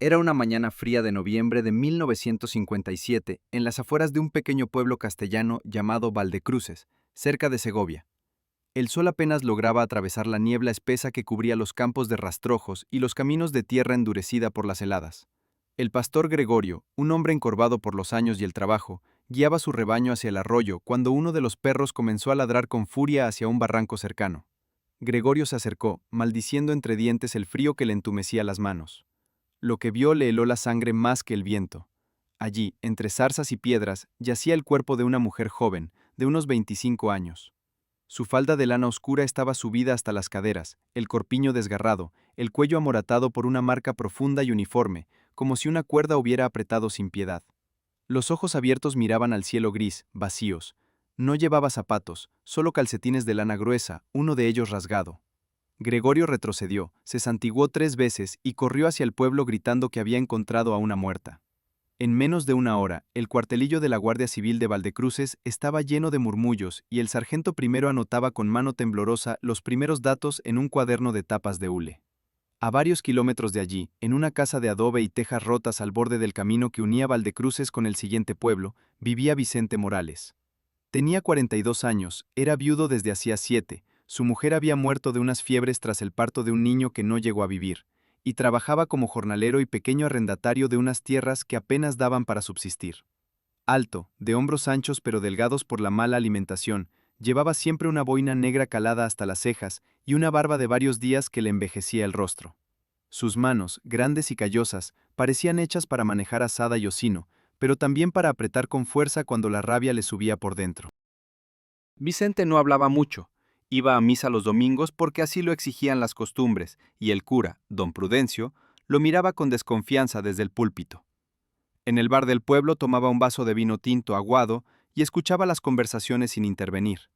Era una mañana fría de noviembre de 1957, en las afueras de un pequeño pueblo castellano llamado Valdecruces, cerca de Segovia. El sol apenas lograba atravesar la niebla espesa que cubría los campos de rastrojos y los caminos de tierra endurecida por las heladas. El pastor Gregorio, un hombre encorvado por los años y el trabajo, guiaba su rebaño hacia el arroyo cuando uno de los perros comenzó a ladrar con furia hacia un barranco cercano. Gregorio se acercó, maldiciendo entre dientes el frío que le entumecía las manos. Lo que vio le heló la sangre más que el viento. Allí, entre zarzas y piedras, yacía el cuerpo de una mujer joven, de unos 25 años. Su falda de lana oscura estaba subida hasta las caderas, el corpiño desgarrado, el cuello amoratado por una marca profunda y uniforme, como si una cuerda hubiera apretado sin piedad. Los ojos abiertos miraban al cielo gris, vacíos. No llevaba zapatos, solo calcetines de lana gruesa, uno de ellos rasgado. Gregorio retrocedió, se santiguó 3 veces y corrió hacia el pueblo gritando que había encontrado a una muerta. En menos de una hora, el cuartelillo de la Guardia Civil de Valdecruces estaba lleno de murmullos y el sargento primero anotaba con mano temblorosa los primeros datos en un cuaderno de tapas de hule. A varios kilómetros de allí, en una casa de adobe y tejas rotas al borde del camino que unía Valdecruces con el siguiente pueblo, vivía Vicente Morales. Tenía 42 años, era viudo desde hacía 7, su mujer había muerto de unas fiebres tras el parto de un niño que no llegó a vivir, y trabajaba como jornalero y pequeño arrendatario de unas tierras que apenas daban para subsistir. Alto, de hombros anchos pero delgados por la mala alimentación, llevaba siempre una boina negra calada hasta las cejas y una barba de varios días que le envejecía el rostro. Sus manos, grandes y callosas, parecían hechas para manejar azada y hocino, pero también para apretar con fuerza cuando la rabia le subía por dentro. Vicente no hablaba mucho. Iba a misa los domingos porque así lo exigían las costumbres, y el cura, don Prudencio, lo miraba con desconfianza desde el púlpito. En el bar del pueblo tomaba un vaso de vino tinto aguado y escuchaba las conversaciones sin intervenir.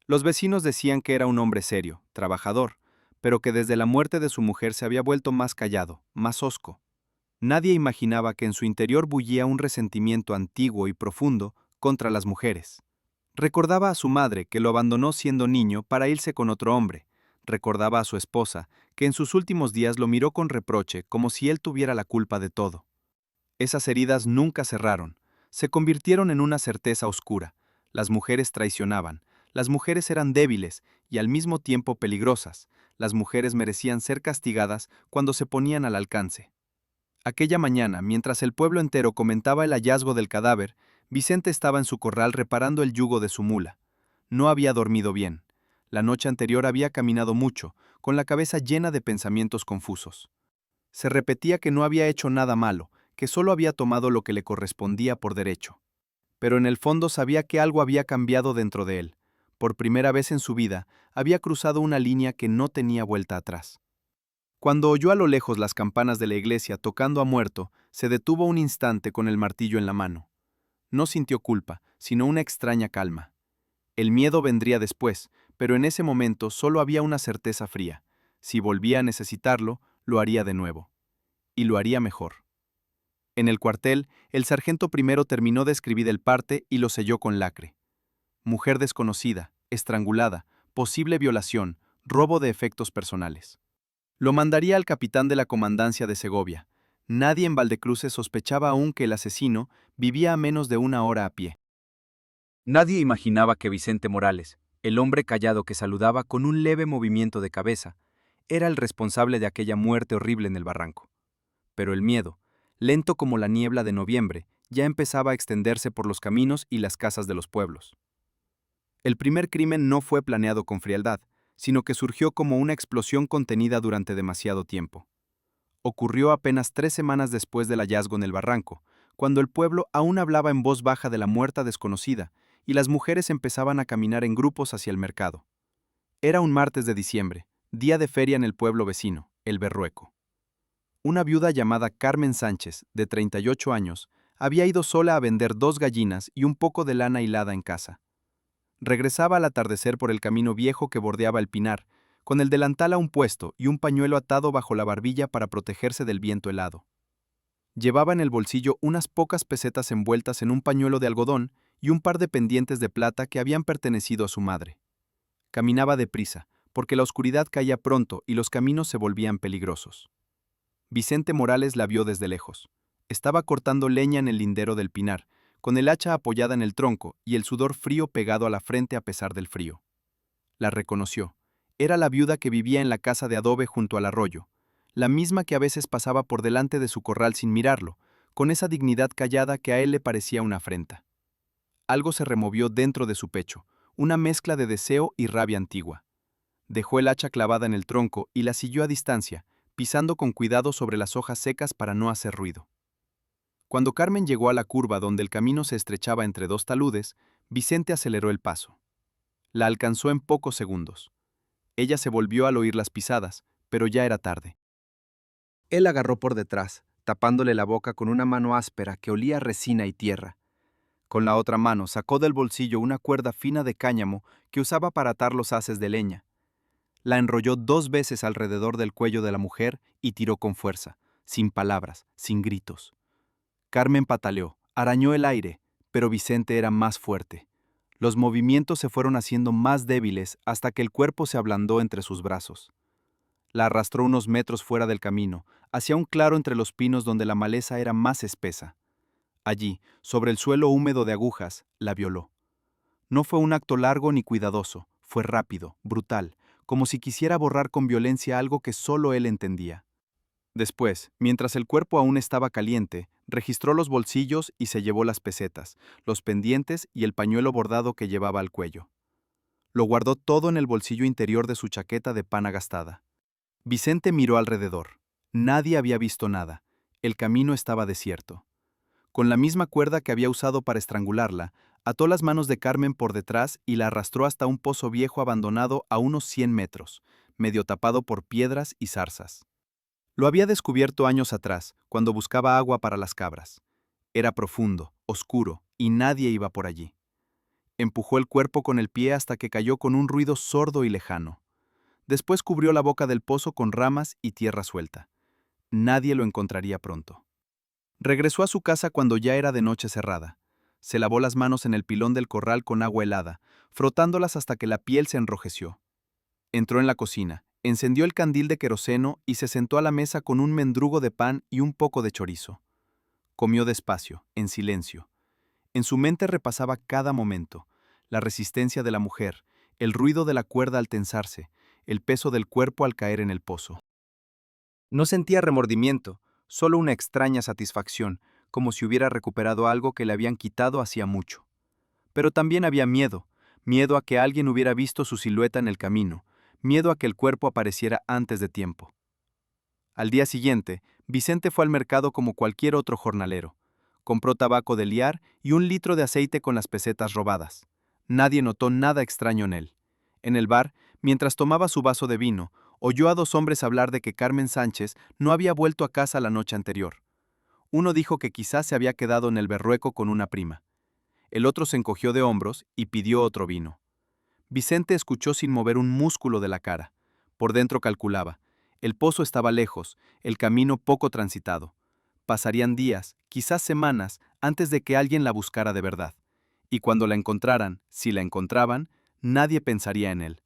Los vecinos decían que era un hombre serio, trabajador, pero que desde la muerte de su mujer se había vuelto más callado, más hosco. Nadie imaginaba que en su interior bullía un resentimiento antiguo y profundo contra las mujeres. Recordaba a su madre, que lo abandonó siendo niño para irse con otro hombre. Recordaba a su esposa, que en sus últimos días lo miró con reproche, como si él tuviera la culpa de todo. Esas heridas nunca cerraron. Se convirtieron en una certeza oscura. Las mujeres traicionaban. Las mujeres eran débiles y al mismo tiempo peligrosas. Las mujeres merecían ser castigadas cuando se ponían al alcance. Aquella mañana, mientras el pueblo entero comentaba el hallazgo del cadáver, Vicente estaba en su corral reparando el yugo de su mula. No había dormido bien. La noche anterior había caminado mucho, con la cabeza llena de pensamientos confusos. Se repetía que no había hecho nada malo, que solo había tomado lo que le correspondía por derecho. Pero en el fondo sabía que algo había cambiado dentro de él. Por primera vez en su vida, había cruzado una línea que no tenía vuelta atrás. Cuando oyó a lo lejos las campanas de la iglesia tocando a muerto, se detuvo un instante con el martillo en la mano. No sintió culpa, sino una extraña calma. El miedo vendría después, pero en ese momento solo había una certeza fría. Si volvía a necesitarlo, lo haría de nuevo. Y lo haría mejor. En el cuartel, el sargento primero terminó de escribir el parte y lo selló con lacre. Mujer desconocida, estrangulada, posible violación, robo de efectos personales. Lo mandaría al capitán de la comandancia de Segovia. Nadie en Valdecruces sospechaba aún que el asesino vivía a menos de una hora a pie. Nadie imaginaba que Vicente Morales, el hombre callado que saludaba con un leve movimiento de cabeza, era el responsable de aquella muerte horrible en el barranco. Pero el miedo, lento como la niebla de noviembre, ya empezaba a extenderse por los caminos y las casas de los pueblos. El primer crimen no fue planeado con frialdad, sino que surgió como una explosión contenida durante demasiado tiempo. Ocurrió apenas 3 semanas después del hallazgo en el barranco, cuando el pueblo aún hablaba en voz baja de la muerta desconocida y las mujeres empezaban a caminar en grupos hacia el mercado. Era un martes de diciembre, día de feria en el pueblo vecino, El Berrueco. Una viuda llamada Carmen Sánchez, de 38 años, había ido sola a vender 2 gallinas y un poco de lana hilada en casa. Regresaba al atardecer por el camino viejo que bordeaba el pinar, con el delantal a un puesto y un pañuelo atado bajo la barbilla para protegerse del viento helado. Llevaba en el bolsillo unas pocas pesetas envueltas en un pañuelo de algodón y un par de pendientes de plata que habían pertenecido a su madre. Caminaba deprisa, porque la oscuridad caía pronto y los caminos se volvían peligrosos. Vicente Morales la vio desde lejos. Estaba cortando leña en el lindero del pinar, con el hacha apoyada en el tronco y el sudor frío pegado a la frente a pesar del frío. La reconoció. Era la viuda que vivía en la casa de adobe junto al arroyo, la misma que a veces pasaba por delante de su corral sin mirarlo, con esa dignidad callada que a él le parecía una afrenta. Algo se removió dentro de su pecho, una mezcla de deseo y rabia antigua. Dejó el hacha clavada en el tronco y la siguió a distancia, pisando con cuidado sobre las hojas secas para no hacer ruido. Cuando Carmen llegó a la curva donde el camino se estrechaba entre dos taludes, Vicente aceleró el paso. La alcanzó en pocos segundos. Ella se volvió al oír las pisadas, pero ya era tarde. Él agarró por detrás, tapándole la boca con una mano áspera que olía a resina y tierra. Con la otra mano sacó del bolsillo una cuerda fina de cáñamo que usaba para atar los haces de leña. La enrolló 2 veces alrededor del cuello de la mujer y tiró con fuerza, sin palabras, sin gritos. Carmen pataleó, arañó el aire, pero Vicente era más fuerte. Los movimientos se fueron haciendo más débiles hasta que el cuerpo se ablandó entre sus brazos. La arrastró unos metros fuera del camino, hacia un claro entre los pinos donde la maleza era más espesa. Allí, sobre el suelo húmedo de agujas, la violó. No fue un acto largo ni cuidadoso, fue rápido, brutal, como si quisiera borrar con violencia algo que solo él entendía. Después, mientras el cuerpo aún estaba caliente, registró los bolsillos y se llevó las pesetas, los pendientes y el pañuelo bordado que llevaba al cuello. Lo guardó todo en el bolsillo interior de su chaqueta de pana gastada. Vicente miró alrededor. Nadie había visto nada. El camino estaba desierto. Con la misma cuerda que había usado para estrangularla, ató las manos de Carmen por detrás y la arrastró hasta un pozo viejo abandonado a unos 100 metros, medio tapado por piedras y zarzas. Lo había descubierto años atrás, cuando buscaba agua para las cabras. Era profundo, oscuro, y nadie iba por allí. Empujó el cuerpo con el pie hasta que cayó con un ruido sordo y lejano. Después cubrió la boca del pozo con ramas y tierra suelta. Nadie lo encontraría pronto. Regresó a su casa cuando ya era de noche cerrada. Se lavó las manos en el pilón del corral con agua helada, frotándolas hasta que la piel se enrojeció. Entró en la cocina, encendió el candil de queroseno y se sentó a la mesa con un mendrugo de pan y un poco de chorizo. Comió despacio, en silencio. En su mente repasaba cada momento, la resistencia de la mujer, el ruido de la cuerda al tensarse, el peso del cuerpo al caer en el pozo. No sentía remordimiento, solo una extraña satisfacción, como si hubiera recuperado algo que le habían quitado hacía mucho. Pero también había miedo, miedo a que alguien hubiera visto su silueta en el camino, miedo a que el cuerpo apareciera antes de tiempo. Al día siguiente, Vicente fue al mercado como cualquier otro jornalero. Compró tabaco de liar y 1 litro de aceite con las pesetas robadas. Nadie notó nada extraño en él. En el bar, mientras tomaba su vaso de vino, oyó a 2 hombres hablar de que Carmen Sánchez no había vuelto a casa la noche anterior. Uno dijo que quizás se había quedado en el Berrueco con una prima. El otro se encogió de hombros y pidió otro vino. Vicente escuchó sin mover un músculo de la cara. Por dentro calculaba. El pozo estaba lejos, el camino poco transitado. Pasarían días, quizás semanas, antes de que alguien la buscara de verdad. Y cuando la encontraran, si la encontraban, nadie pensaría en él.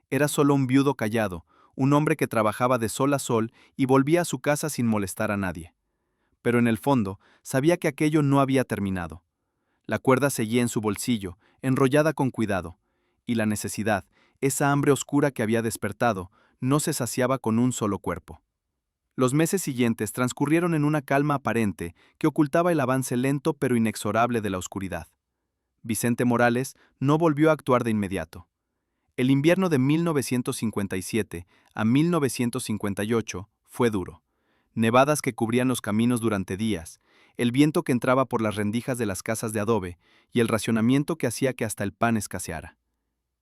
Era solo un viudo callado, un hombre que trabajaba de sol a sol y volvía a su casa sin molestar a nadie. Pero en el fondo, sabía que aquello no había terminado. La cuerda seguía en su bolsillo, enrollada con cuidado, y la necesidad, esa hambre oscura que había despertado, no se saciaba con un solo cuerpo. Los meses siguientes transcurrieron en una calma aparente que ocultaba el avance lento pero inexorable de la oscuridad. Vicente Morales no volvió a actuar de inmediato. El invierno de 1957 a 1958 fue duro. Nevadas que cubrían los caminos durante días, el viento que entraba por las rendijas de las casas de adobe y el racionamiento que hacía que hasta el pan escaseara.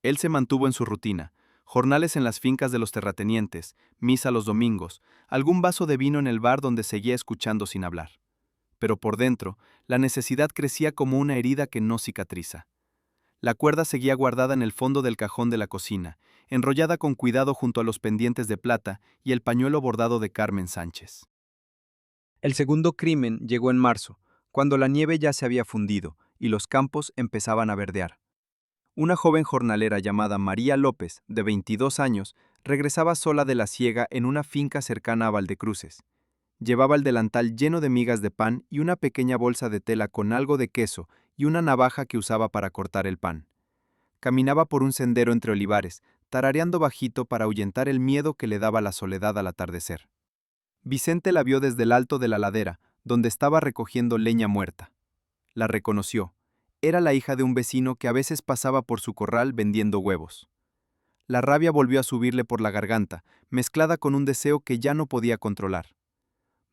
Él se mantuvo en su rutina, jornales en las fincas de los terratenientes, misa los domingos, algún vaso de vino en el bar donde seguía escuchando sin hablar. Pero por dentro, la necesidad crecía como una herida que no cicatriza. La cuerda seguía guardada en el fondo del cajón de la cocina, enrollada con cuidado junto a los pendientes de plata y el pañuelo bordado de Carmen Sánchez. El segundo crimen llegó en marzo, cuando la nieve ya se había fundido y los campos empezaban a verdear. Una joven jornalera llamada María López, de 22 años, regresaba sola de la siega en una finca cercana a Valdecruces. Llevaba el delantal lleno de migas de pan y una pequeña bolsa de tela con algo de queso y una navaja que usaba para cortar el pan. Caminaba por un sendero entre olivares, tarareando bajito para ahuyentar el miedo que le daba la soledad al atardecer. Vicente la vio desde el alto de la ladera, donde estaba recogiendo leña muerta. La reconoció. Era la hija de un vecino que a veces pasaba por su corral vendiendo huevos. La rabia volvió a subirle por la garganta, mezclada con un deseo que ya no podía controlar.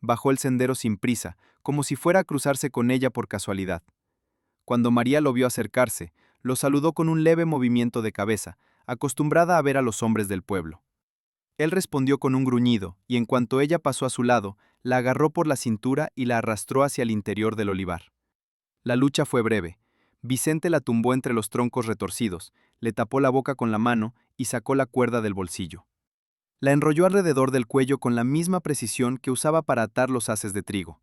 Bajó el sendero sin prisa, como si fuera a cruzarse con ella por casualidad. Cuando María lo vio acercarse, lo saludó con un leve movimiento de cabeza, acostumbrada a ver a los hombres del pueblo. Él respondió con un gruñido, y en cuanto ella pasó a su lado, la agarró por la cintura y la arrastró hacia el interior del olivar. La lucha fue breve. Vicente la tumbó entre los troncos retorcidos, le tapó la boca con la mano y sacó la cuerda del bolsillo. La enrolló alrededor del cuello con la misma precisión que usaba para atar los haces de trigo.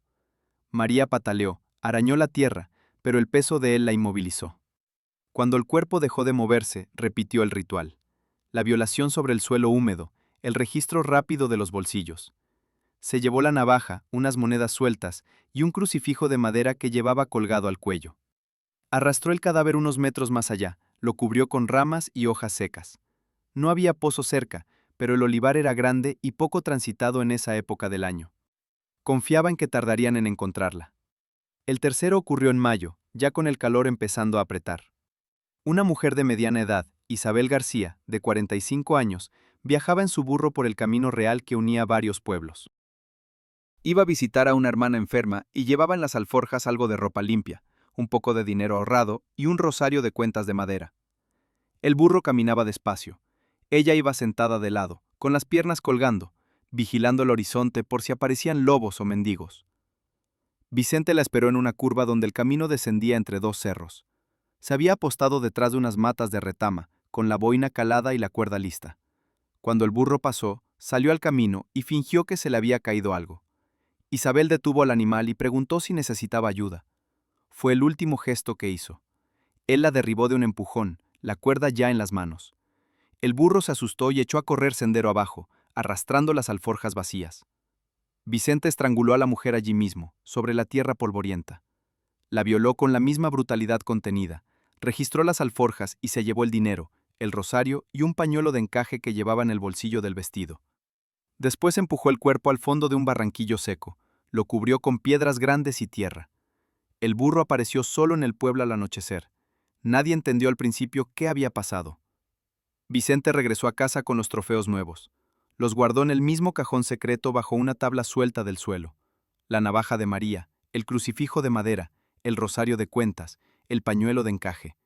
María pataleó, arañó la tierra, pero el peso de él la inmovilizó. Cuando el cuerpo dejó de moverse, repitió el ritual. La violación sobre el suelo húmedo, el registro rápido de los bolsillos. Se llevó la navaja, unas monedas sueltas y un crucifijo de madera que llevaba colgado al cuello. Arrastró el cadáver unos metros más allá, lo cubrió con ramas y hojas secas. No había pozo cerca, pero el olivar era grande y poco transitado en esa época del año. Confiaba en que tardarían en encontrarla. El tercero ocurrió en mayo, ya con el calor empezando a apretar. Una mujer de mediana edad, Isabel García, de 45 años, viajaba en su burro por el camino real que unía varios pueblos. Iba a visitar a una hermana enferma y llevaba en las alforjas algo de ropa limpia, un poco de dinero ahorrado y un rosario de cuentas de madera. El burro caminaba despacio. Ella iba sentada de lado, con las piernas colgando, vigilando el horizonte por si aparecían lobos o mendigos. Vicente la esperó en una curva donde el camino descendía entre dos cerros. Se había apostado detrás de unas matas de retama, con la boina calada y la cuerda lista. Cuando el burro pasó, salió al camino y fingió que se le había caído algo. Isabel detuvo al animal y preguntó si necesitaba ayuda. Fue el último gesto que hizo. Él la derribó de un empujón, la cuerda ya en las manos. El burro se asustó y echó a correr sendero abajo, arrastrando las alforjas vacías. Vicente estranguló a la mujer allí mismo, sobre la tierra polvorienta. La violó con la misma brutalidad contenida, registró las alforjas y se llevó el dinero, el rosario y un pañuelo de encaje que llevaba en el bolsillo del vestido. Después empujó el cuerpo al fondo de un barranquillo seco, lo cubrió con piedras grandes y tierra. El burro apareció solo en el pueblo al anochecer. Nadie entendió al principio qué había pasado. Vicente regresó a casa con los trofeos nuevos. Los guardó en el mismo cajón secreto bajo una tabla suelta del suelo. La navaja de María, el crucifijo de madera, el rosario de cuentas, el pañuelo de encaje.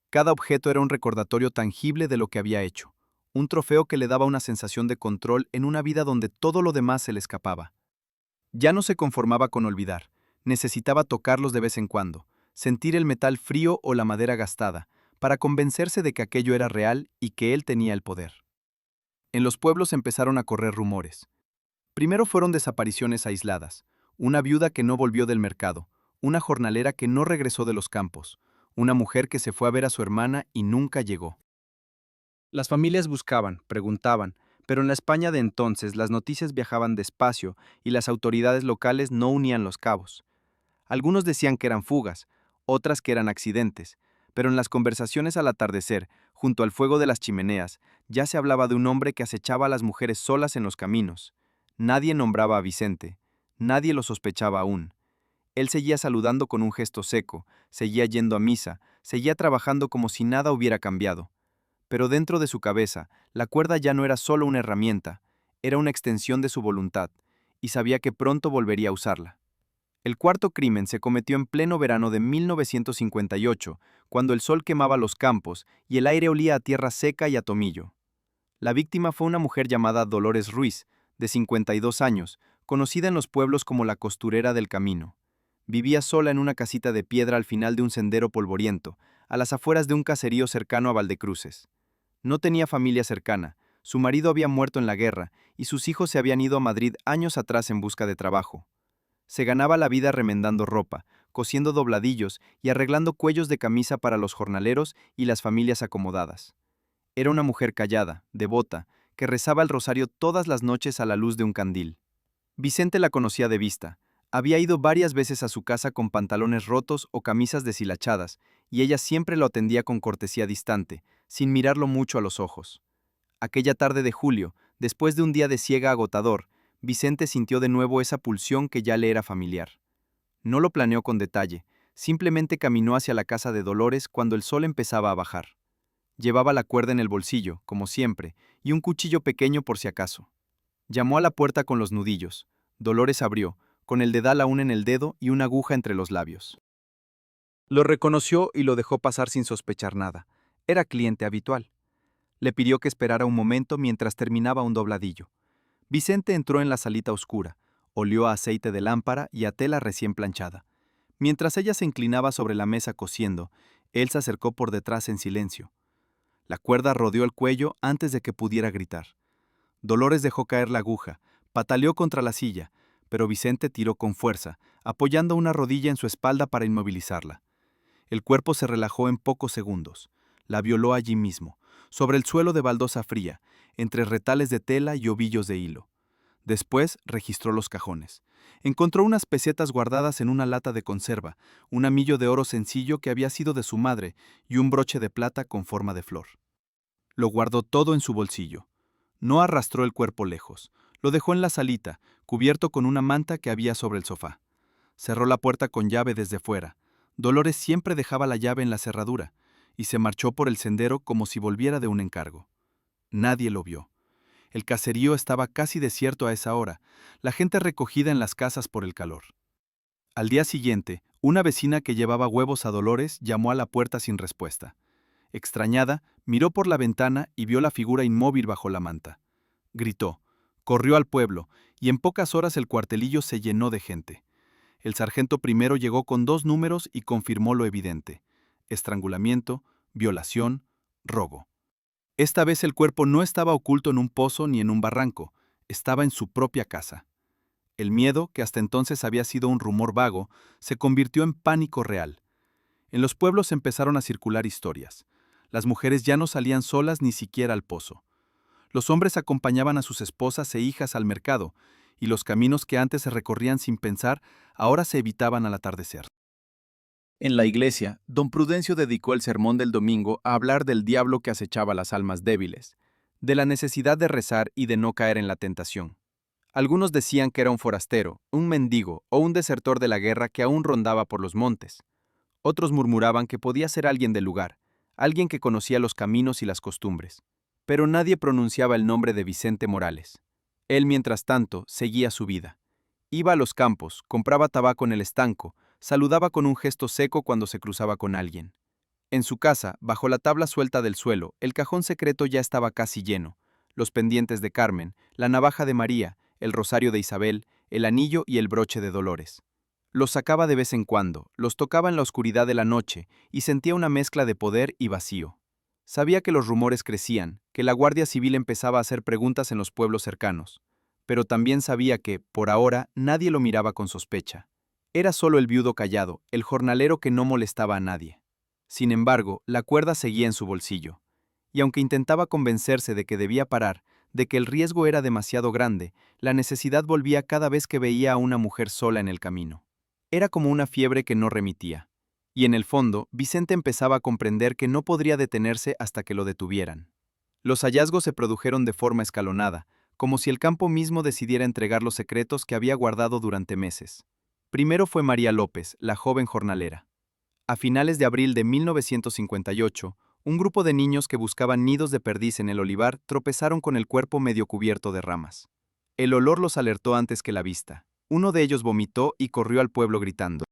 Cada objeto era un recordatorio tangible de lo que había hecho, un trofeo que le daba una sensación de control en una vida donde todo lo demás se le escapaba. Ya no se conformaba con olvidar, necesitaba tocarlos de vez en cuando, sentir el metal frío o la madera gastada, para convencerse de que aquello era real y que él tenía el poder. En los pueblos empezaron a correr rumores. Primero fueron desapariciones aisladas, una viuda que no volvió del mercado, una jornalera que no regresó de los campos, una mujer que se fue a ver a su hermana y nunca llegó. Las familias buscaban, preguntaban, pero en la España de entonces las noticias viajaban despacio y las autoridades locales no unían los cabos. Algunos decían que eran fugas, otras que eran accidentes, pero en las conversaciones al atardecer, junto al fuego de las chimeneas, ya se hablaba de un hombre que acechaba a las mujeres solas en los caminos. Nadie nombraba a Vicente, nadie lo sospechaba aún. Él seguía saludando con un gesto seco, seguía yendo a misa, seguía trabajando como si nada hubiera cambiado. Pero dentro de su cabeza, la cuerda ya no era solo una herramienta, era una extensión de su voluntad, y sabía que pronto volvería a usarla. El cuarto crimen se cometió en pleno verano de 1958, cuando el sol quemaba los campos y el aire olía a tierra seca y a tomillo. La víctima fue una mujer llamada Dolores Ruiz, de 52 años, conocida en los pueblos como la costurera del camino. Vivía sola en una casita de piedra al final de un sendero polvoriento, a las afueras de un caserío cercano a Valdecruces. No tenía familia cercana, su marido había muerto en la guerra y sus hijos se habían ido a Madrid años atrás en busca de trabajo. Se ganaba la vida remendando ropa, cosiendo dobladillos y arreglando cuellos de camisa para los jornaleros y las familias acomodadas. Era una mujer callada, devota, que rezaba el rosario todas las noches a la luz de un candil. Vicente la conocía de vista. Había ido varias veces a su casa con pantalones rotos o camisas deshilachadas, y ella siempre lo atendía con cortesía distante, sin mirarlo mucho a los ojos. Aquella tarde de julio, después de un día de siega agotador, Vicente sintió de nuevo esa pulsión que ya le era familiar. No lo planeó con detalle, simplemente caminó hacia la casa de Dolores cuando el sol empezaba a bajar. Llevaba la cuerda en el bolsillo, como siempre, y un cuchillo pequeño por si acaso. Llamó a la puerta con los nudillos. Dolores abrió, con el dedal aún en el dedo y una aguja entre los labios. Lo reconoció y lo dejó pasar sin sospechar nada. Era cliente habitual. Le pidió que esperara un momento mientras terminaba un dobladillo. Vicente entró en la salita oscura, olió a aceite de lámpara y a tela recién planchada. Mientras ella se inclinaba sobre la mesa cosiendo, él se acercó por detrás en silencio. La cuerda rodeó el cuello antes de que pudiera gritar. Dolores dejó caer la aguja, pataleó contra la silla, pero Vicente tiró con fuerza, apoyando una rodilla en su espalda para inmovilizarla. El cuerpo se relajó en pocos segundos. La violó allí mismo, sobre el suelo de baldosa fría, entre retales de tela y ovillos de hilo. Después registró los cajones. Encontró unas pesetas guardadas en una lata de conserva, un anillo de oro sencillo que había sido de su madre y un broche de plata con forma de flor. Lo guardó todo en su bolsillo. No arrastró el cuerpo lejos. Lo dejó en la salita, cubierto con una manta que había sobre el sofá. Cerró la puerta con llave desde fuera. Dolores siempre dejaba la llave en la cerradura, y se marchó por el sendero como si volviera de un encargo. Nadie lo vio. El caserío estaba casi desierto a esa hora, la gente recogida en las casas por el calor. Al día siguiente, una vecina que llevaba huevos a Dolores llamó a la puerta sin respuesta. Extrañada, miró por la ventana y vio la figura inmóvil bajo la manta. Gritó, corrió al pueblo, y en pocas horas el cuartelillo se llenó de gente. El sargento primero llegó con 2 números y confirmó lo evidente: estrangulamiento, violación, robo. Esta vez el cuerpo no estaba oculto en un pozo ni en un barranco, estaba en su propia casa. El miedo, que hasta entonces había sido un rumor vago, se convirtió en pánico real. En los pueblos empezaron a circular historias. Las mujeres ya no salían solas ni siquiera al pozo. Los hombres acompañaban a sus esposas e hijas al mercado, y los caminos que antes se recorrían sin pensar, ahora se evitaban al atardecer. En la iglesia, don Prudencio dedicó el sermón del domingo a hablar del diablo que acechaba las almas débiles, de la necesidad de rezar y de no caer en la tentación. Algunos decían que era un forastero, un mendigo o un desertor de la guerra que aún rondaba por los montes. Otros murmuraban que podía ser alguien del lugar, alguien que conocía los caminos y las costumbres. Pero nadie pronunciaba el nombre de Vicente Morales. Él, mientras tanto, seguía su vida. Iba a los campos, compraba tabaco en el estanco, saludaba con un gesto seco cuando se cruzaba con alguien. En su casa, bajo la tabla suelta del suelo, el cajón secreto ya estaba casi lleno. Los pendientes de Carmen, la navaja de María, el rosario de Isabel, el anillo y el broche de Dolores. Los sacaba de vez en cuando, los tocaba en la oscuridad de la noche y sentía una mezcla de poder y vacío. Sabía que los rumores crecían, que la Guardia Civil empezaba a hacer preguntas en los pueblos cercanos, pero también sabía que, por ahora, nadie lo miraba con sospecha. Era solo el viudo callado, el jornalero que no molestaba a nadie. Sin embargo, la cuerda seguía en su bolsillo, y aunque intentaba convencerse de que debía parar, de que el riesgo era demasiado grande, la necesidad volvía cada vez que veía a una mujer sola en el camino. Era como una fiebre que no remitía. Y en el fondo, Vicente empezaba a comprender que no podría detenerse hasta que lo detuvieran. Los hallazgos se produjeron de forma escalonada, como si el campo mismo decidiera entregar los secretos que había guardado durante meses. Primero fue María López, la joven jornalera. A finales de abril de 1958, un grupo de niños que buscaban nidos de perdiz en el olivar tropezaron con el cuerpo medio cubierto de ramas. El olor los alertó antes que la vista. Uno de ellos vomitó y corrió al pueblo gritando.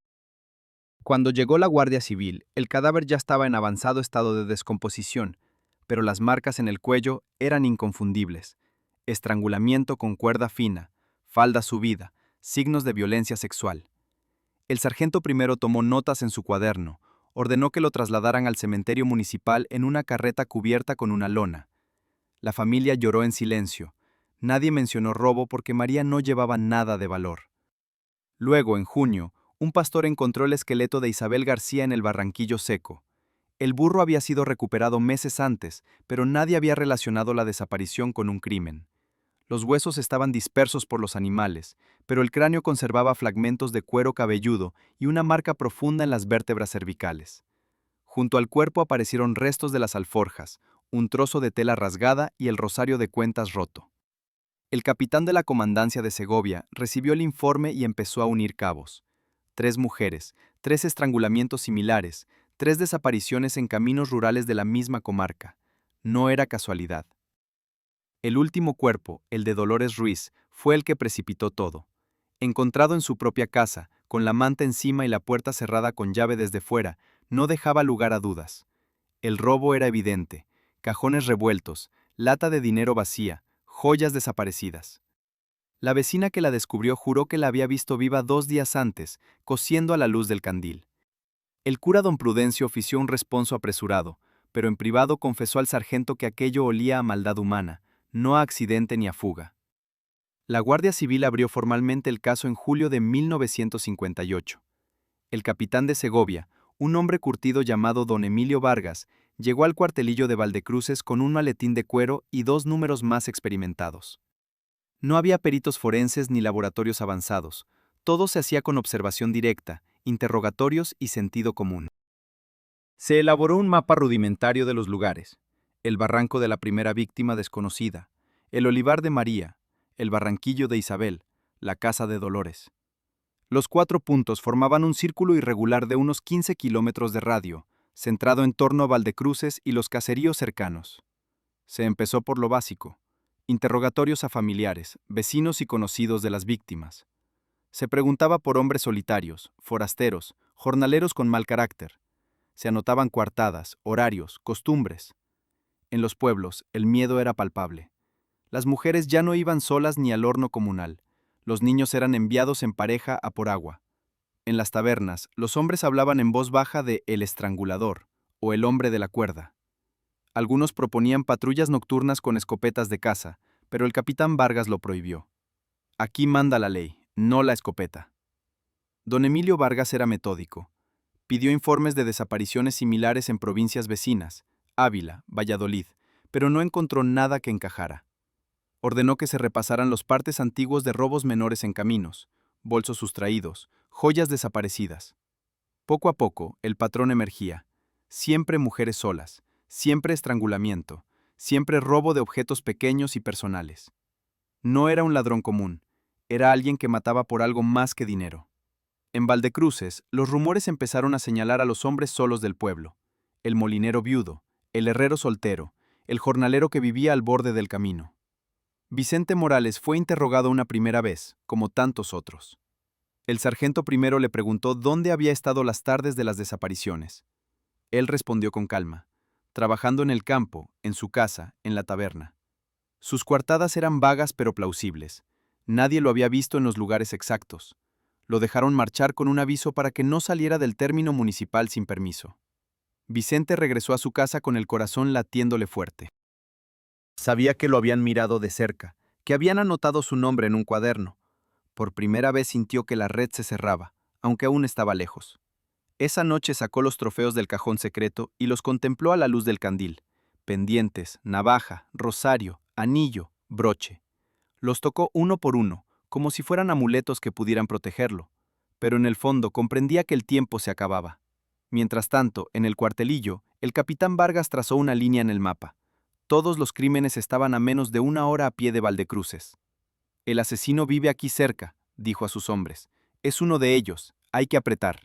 Cuando llegó la Guardia Civil, el cadáver ya estaba en avanzado estado de descomposición, pero las marcas en el cuello eran inconfundibles: estrangulamiento con cuerda fina, falda subida, signos de violencia sexual. El sargento primero tomó notas en su cuaderno, ordenó que lo trasladaran al cementerio municipal en una carreta cubierta con una lona. La familia lloró en silencio. Nadie mencionó robo porque María no llevaba nada de valor. Luego, en junio, un pastor encontró el esqueleto de Isabel García en el Barranquillo Seco. El burro había sido recuperado meses antes, pero nadie había relacionado la desaparición con un crimen. Los huesos estaban dispersos por los animales, pero el cráneo conservaba fragmentos de cuero cabelludo y una marca profunda en las vértebras cervicales. Junto al cuerpo aparecieron restos de las alforjas, un trozo de tela rasgada y el rosario de cuentas roto. El capitán de la comandancia de Segovia recibió el informe y empezó a unir cabos. 3 mujeres, 3 estrangulamientos similares, 3 desapariciones en caminos rurales de la misma comarca. No era casualidad. El último cuerpo, el de Dolores Ruiz, fue el que precipitó todo. Encontrado en su propia casa, con la manta encima y la puerta cerrada con llave desde fuera, no dejaba lugar a dudas. El robo era evidente: cajones revueltos, lata de dinero vacía, joyas desaparecidas. La vecina que la descubrió juró que la había visto viva 2 días antes, cosiendo a la luz del candil. El cura don Prudencio ofició un responso apresurado, pero en privado confesó al sargento que aquello olía a maldad humana, no a accidente ni a fuga. La Guardia Civil abrió formalmente el caso en julio de 1958. El capitán de Segovia, un hombre curtido llamado don Emilio Vargas, llegó al cuartelillo de Valdecruces con un maletín de cuero y 2 números más experimentados. No había peritos forenses ni laboratorios avanzados. Todo se hacía con observación directa, interrogatorios y sentido común. Se elaboró un mapa rudimentario de los lugares: el barranco de la primera víctima desconocida, el olivar de María, el barranquillo de Isabel, la casa de Dolores. Los 4 puntos formaban un círculo irregular de unos 15 kilómetros de radio, centrado en torno a Valdecruces y los caseríos cercanos. Se empezó por lo básico: interrogatorios a familiares, vecinos y conocidos de las víctimas. Se preguntaba por hombres solitarios, forasteros, jornaleros con mal carácter. Se anotaban coartadas, horarios, costumbres. En los pueblos, el miedo era palpable. Las mujeres ya no iban solas ni al horno comunal. Los niños eran enviados en pareja a por agua. En las tabernas, los hombres hablaban en voz baja de el estrangulador o el hombre de la cuerda. Algunos proponían patrullas nocturnas con escopetas de caza, pero el capitán Vargas lo prohibió. Aquí manda la ley, no la escopeta. Don Emilio Vargas era metódico. Pidió informes de desapariciones similares en provincias vecinas, Ávila, Valladolid, pero no encontró nada que encajara. Ordenó que se repasaran los partes antiguos de robos menores en caminos, bolsos sustraídos, joyas desaparecidas. Poco a poco, el patrón emergía: siempre mujeres solas, siempre estrangulamiento, siempre robo de objetos pequeños y personales. No era un ladrón común, era alguien que mataba por algo más que dinero. En Valdecruces, los rumores empezaron a señalar a los hombres solos del pueblo: el molinero viudo, el herrero soltero, el jornalero que vivía al borde del camino. Vicente Morales fue interrogado una primera vez, como tantos otros. El sargento primero le preguntó dónde había estado las tardes de las desapariciones. Él respondió con calma: trabajando en el campo, en su casa, en la taberna. Sus coartadas eran vagas pero plausibles. Nadie lo había visto en los lugares exactos. Lo dejaron marchar con un aviso para que no saliera del término municipal sin permiso. Vicente regresó a su casa con el corazón latiéndole fuerte. Sabía que lo habían mirado de cerca, que habían anotado su nombre en un cuaderno. Por primera vez sintió que la red se cerraba, aunque aún estaba lejos. Esa noche sacó los trofeos del cajón secreto y los contempló a la luz del candil: pendientes, navaja, rosario, anillo, broche. Los tocó uno por uno, como si fueran amuletos que pudieran protegerlo, pero en el fondo comprendía que el tiempo se acababa. Mientras tanto, en el cuartelillo, el capitán Vargas trazó una línea en el mapa. Todos los crímenes estaban a menos de 1 hora a pie de Valdecruces. El asesino vive aquí cerca, dijo a sus hombres. Es uno de ellos, hay que apretar.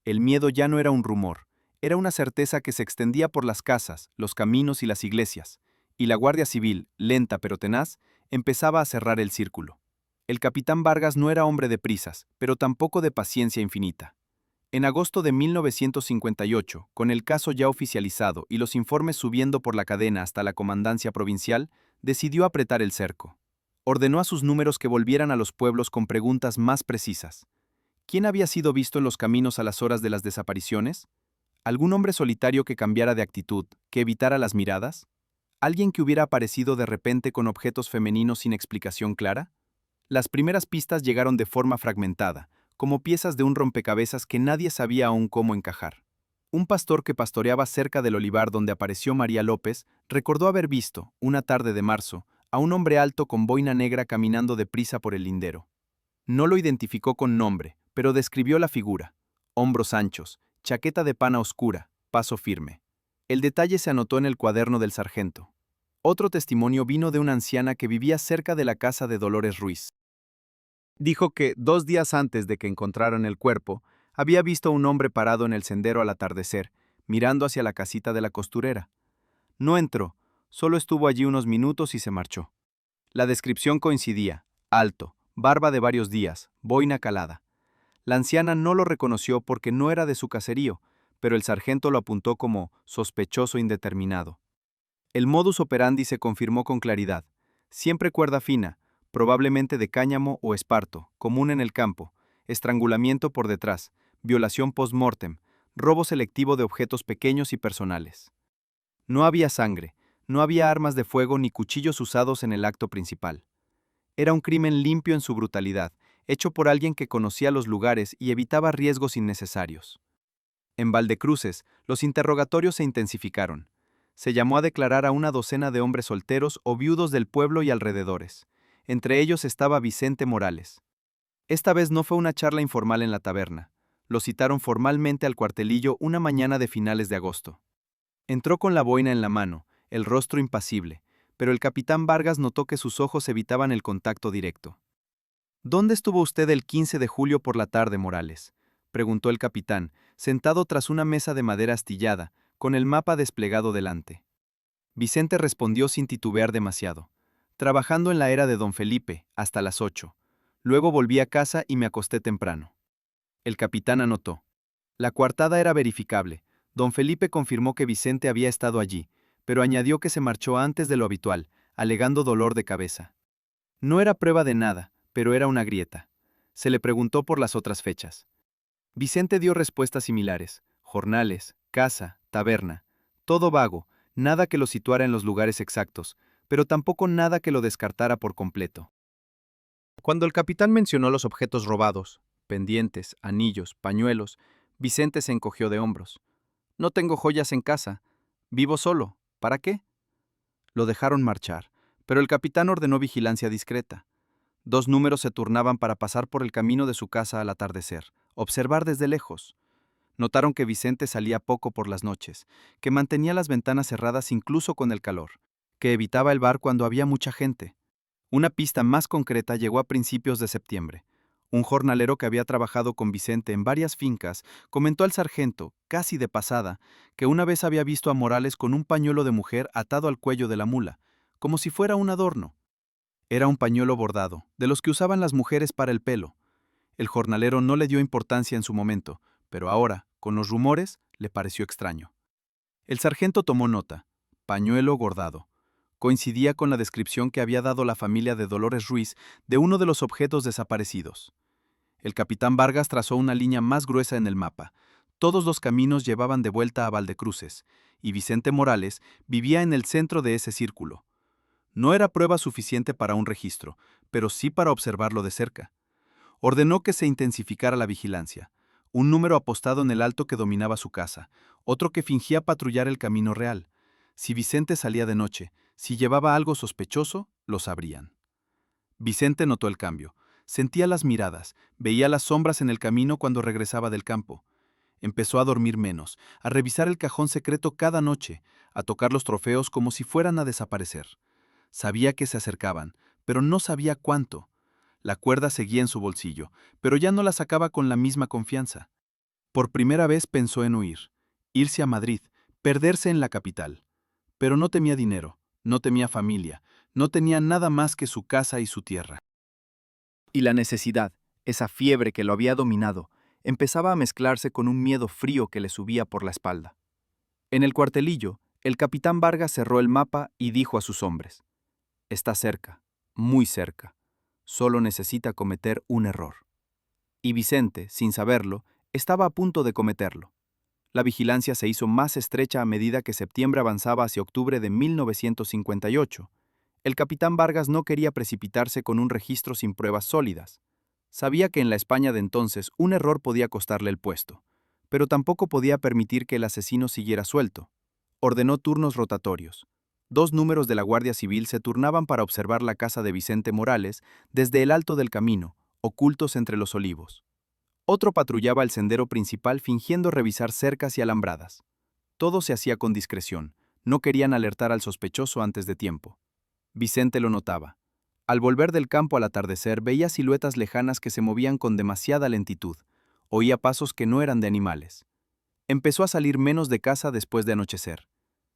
El miedo ya no era un rumor, era una certeza que se extendía por las casas, los caminos y las iglesias, y la Guardia Civil, lenta pero tenaz, empezaba a cerrar el círculo. El capitán Vargas no era hombre de prisas, pero tampoco de paciencia infinita. En agosto de 1958, con el caso ya oficializado y los informes subiendo por la cadena hasta la comandancia provincial, decidió apretar el cerco. Ordenó a sus números que volvieran a los pueblos con preguntas más precisas. ¿Quién había sido visto en los caminos a las horas de las desapariciones? ¿Algún hombre solitario que cambiara de actitud, que evitara las miradas? ¿Alguien que hubiera aparecido de repente con objetos femeninos sin explicación clara? Las primeras pistas llegaron de forma fragmentada, como piezas de un rompecabezas que nadie sabía aún cómo encajar. Un pastor que pastoreaba cerca del olivar donde apareció María López recordó haber visto, una tarde de marzo, a un hombre alto con boina negra caminando deprisa por el lindero. No lo identificó con nombre, pero describió la figura. Hombros anchos, chaqueta de pana oscura, paso firme. El detalle se anotó en el cuaderno del sargento. Otro testimonio vino de una anciana que vivía cerca de la casa de Dolores Ruiz. Dijo que, 2 días antes de que encontraran el cuerpo, había visto a un hombre parado en el sendero al atardecer, mirando hacia la casita de la costurera. No entró, solo estuvo allí unos minutos y se marchó. La descripción coincidía: alto, barba de varios días, boina calada. La anciana no lo reconoció porque no era de su caserío, pero el sargento lo apuntó como sospechoso indeterminado. El modus operandi se confirmó con claridad. Siempre cuerda fina, probablemente de cáñamo o esparto, común en el campo, estrangulamiento por detrás, violación post-mortem, robo selectivo de objetos pequeños y personales. No había sangre, no había armas de fuego ni cuchillos usados en el acto principal. Era un crimen limpio en su brutalidad, hecho por alguien que conocía los lugares y evitaba riesgos innecesarios. En Valdecruces, los interrogatorios se intensificaron. Se llamó a declarar a una docena de hombres solteros o viudos del pueblo y alrededores. Entre ellos estaba Vicente Morales. Esta vez no fue una charla informal en la taberna. Lo citaron formalmente al cuartelillo una mañana de finales de agosto. Entró con la boina en la mano, el rostro impasible, pero el capitán Vargas notó que sus ojos evitaban el contacto directo. ¿Dónde estuvo usted el 15 de julio por la tarde, Morales?, preguntó el capitán, sentado tras una mesa de madera astillada, con el mapa desplegado delante. Vicente respondió sin titubear demasiado. Trabajando en la era de don Felipe, hasta las 8. Luego volví a casa y me acosté temprano. El capitán anotó. La coartada era verificable. Don Felipe confirmó que Vicente había estado allí, pero añadió que se marchó antes de lo habitual, alegando dolor de cabeza. No era prueba de nada, pero era una grieta. Se le preguntó por las otras fechas. Vicente dio respuestas similares: jornales, casa, taberna. Todo vago, nada que lo situara en los lugares exactos, pero tampoco nada que lo descartara por completo. Cuando el capitán mencionó los objetos robados, pendientes, anillos, pañuelos, Vicente se encogió de hombros. No tengo joyas en casa. Vivo solo. ¿Para qué? Lo dejaron marchar, pero el capitán ordenó vigilancia discreta. 2 números se turnaban para pasar por el camino de su casa al atardecer, observar desde lejos. Notaron que Vicente salía poco por las noches, que mantenía las ventanas cerradas incluso con el calor, que evitaba el bar cuando había mucha gente. Una pista más concreta llegó a principios de septiembre. Un jornalero que había trabajado con Vicente en varias fincas comentó al sargento, casi de pasada, que una vez había visto a Morales con un pañuelo de mujer atado al cuello de la mula, como si fuera un adorno. Era un pañuelo bordado, de los que usaban las mujeres para el pelo. El jornalero no le dio importancia en su momento, pero ahora, con los rumores, le pareció extraño. El sargento tomó nota. Pañuelo bordado. Coincidía con la descripción que había dado la familia de Dolores Ruiz de uno de los objetos desaparecidos. El capitán Vargas trazó una línea más gruesa en el mapa. Todos los caminos llevaban de vuelta a Valdecruces, y Vicente Morales vivía en el centro de ese círculo. No era prueba suficiente para un registro, pero sí para observarlo de cerca. Ordenó que se intensificara la vigilancia. Un número apostado en el alto que dominaba su casa, otro que fingía patrullar el camino real. Si Vicente salía de noche, si llevaba algo sospechoso, lo sabrían. Vicente notó el cambio. Sentía las miradas, veía las sombras en el camino cuando regresaba del campo. Empezó a dormir menos, a revisar el cajón secreto cada noche, a tocar los trofeos como si fueran a desaparecer. Sabía que se acercaban, pero no sabía cuánto. La cuerda seguía en su bolsillo, pero ya no la sacaba con la misma confianza. Por primera vez pensó en huir, irse a Madrid, perderse en la capital. Pero no temía dinero, no temía familia, no tenía nada más que su casa y su tierra. Y la necesidad, esa fiebre que lo había dominado, empezaba a mezclarse con un miedo frío que le subía por la espalda. En el cuartelillo, el capitán Vargas cerró el mapa y dijo a sus hombres: está cerca, muy cerca. Solo necesita cometer un error. Y Vicente, sin saberlo, estaba a punto de cometerlo. La vigilancia se hizo más estrecha a medida que septiembre avanzaba hacia octubre de 1958. El capitán Vargas no quería precipitarse con un registro sin pruebas sólidas. Sabía que en la España de entonces un error podía costarle el puesto, pero tampoco podía permitir que el asesino siguiera suelto. Ordenó turnos rotatorios. 2 números de la Guardia Civil se turnaban para observar la casa de Vicente Morales desde el alto del camino, ocultos entre los olivos. Otro patrullaba el sendero principal fingiendo revisar cercas y alambradas. Todo se hacía con discreción. No querían alertar al sospechoso antes de tiempo. Vicente lo notaba. Al volver del campo al atardecer veía siluetas lejanas que se movían con demasiada lentitud. Oía pasos que no eran de animales. Empezó a salir menos de casa después de anochecer.